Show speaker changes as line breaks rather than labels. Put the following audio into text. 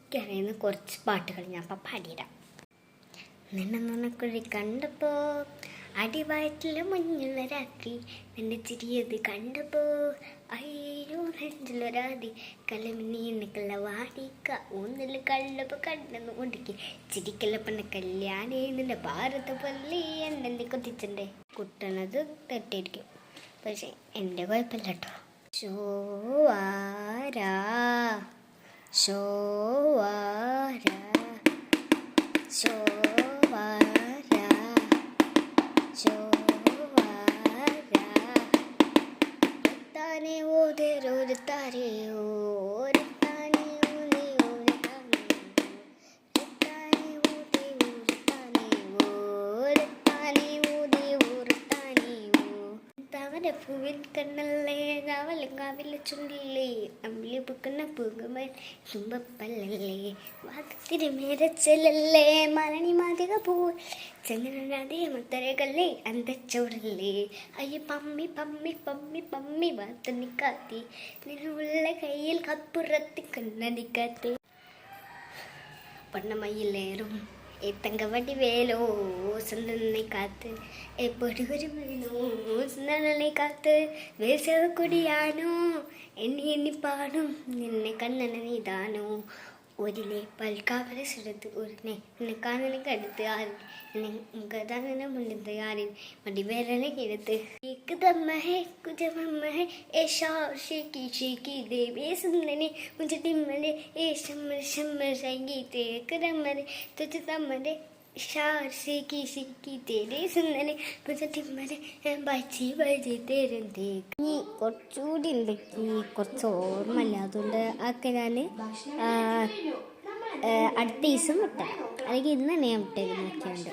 എനിക്കറിയുന്ന കുറച്ച് പാട്ടുകൾ ഞാൻ അപ്പം പാടിയിടാം. നിന്നെ നുണക്കുഴി കണ്ടപ്പോ അടിവയറ്റില് മഞ്ഞുള്ള രാത്രി, നിന്റെ ചിരിയത് കണ്ടപ്പോ അയ്യോ നെഞ്ചിലൊരാതി കലമിനീന്നക്കല്ല വാടിക്ക ഊന്നില് കള്ളപ്പോ കണ്ണെന്ന് ഒടുക്കി ചിരിക്കല്ല പണ കല്യാണി നിന്റെ ഭാരത പള്ളി എന്നെ കൊത്തിച്ചണ്ടേ. കുട്ടണത് തെറ്റായിരിക്കും, പക്ഷെ എൻ്റെ കുഴപ്പമില്ല കേട്ടോ. ഷോവാരാ ഷോവാരാ ഷോവാരാ ഷോവാരാ താനെ ഓതെ ഒരു താരേ ഓരെ താനെ ഓനെ ഓരെ താനെ താനെ ഓതെ ഒരു താനെ ഓരെ താനെ ഓതെ ഒരു താനെ തവരെ പൂവിൻ കണ്ണല്ലേ കാവലും ചുണ്ടില്ലേ അമ്പിളി പൂക്കുന്ന പൂകുമൽ തുമ്പപ്പല്ലല്ലേ വാക്കത്തിരി മേരച്ചലല്ലേ മരണി മാതിക പൂ ചെങ്ങനേ മുത്തരകല്ലേ അന്തച്ചോടല്ലേ അയ്യ പമ്മി പമ്മി പമ്മി പമ്മി വാത്തനിക്കാത്തി നിന്നുള്ള കയ്യിൽ കപ്പുറത്തി കണ്ണടിക്കാത്തി പൊണ്ണമയിലേറും തങ്കവടി വേലോ സുന്ദരനെ കാത്ത് എപ്പോഴും വേണോ സുന്ദരനെ കാത്ത് വേസവ കൊടിയാനോ എണ്ണി പാടും നിന്നെ കണ്ണന നീതാനോ ഒരിലെ പൽക്കാവര സുരത്ത് ഉരുന്നെ എന്നെ കാണനെ കടുത്ത് ആരിനെ മുണ്ടത്ത് ആരിൻ മടിവേരനെ കിടത്ത് ഏകദമ്മഹേ കുജമമ്മഹേ ഏഷാ ഷേക്കി ഷേക്കി ദേവേ സുന്ദരനെ മുഞ്ചടിമ്മലെ ഏ ശമ്മർ ശമ്മർ സംഗീതേ ഏകദമ്മരെ തുജ തമ്മരെ ഷാർ ഷേക്കി ഷേക്കി തേരെ സുന്ദരനെ മുഞ്ചടിമ്മലെ ബജി ബജി തേരന്തേ. ഈ കുറച്ചുകൂടി ഉണ്ട്, ഈ കുറച്ച് ഓർമ്മയില്ല, അതുകൊണ്ട് ഒക്കെ ഞാൻ അടുത്ത ദിവസം വിട്ടാം, അല്ലെങ്കിൽ ഇന്ന് തന്നെ ഞാൻ വിട്ടേക്ക് നോക്കിയുണ്ട്.